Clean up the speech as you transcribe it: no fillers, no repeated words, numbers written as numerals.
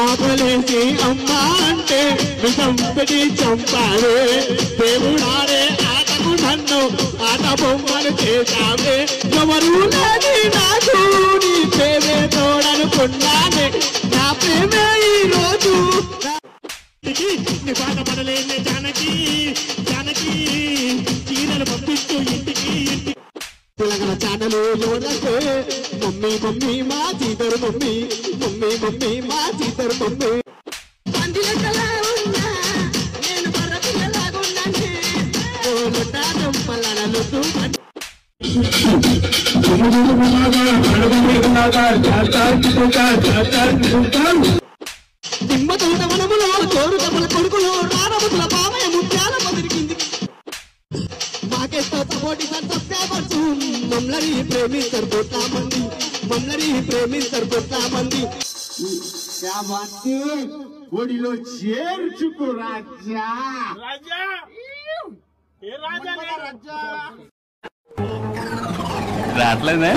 ఆకలేసి అమ్మా అంటే విషంపటి చంపావే దేవుడారే ఆటకు నన్ను ఆట బొమ్మను చేశావే ఎవరు లేని నాకు నీ ప్రేమే తోడనుకున్నానే నా ప్రేమే ఈ రోజు నీ పాట పడలేని జానకి జానకి చీరలు పంపిస్తూ ఇంటికి పిల్లగల ఛానలు లోనకే మమ్మీ మమ్మీ మా చీతరు మమ్మీ మమ్మీ మమ్మీ మా చీతరు మమ్మీ నేను బర్ర పిల్లలాగున్నానే నిమ్మ తోట వనములో తోరు దెబ్బల కొడుకులో రారముల బామయ్య ముత్యాల పొదిరికింది మాకెస్తో సపోర్ట్ సబ్స్క్రైబర్స్ మమ్మల్ని ప్రేమిస్తారు కోట్ల మంది మమ్మల్ని ప్రేమిస్తారు కోట్ల మంది ఒడిలో చేర్చుకో రాజా రాజా ఏ రాజా రాజా రాట్లేదా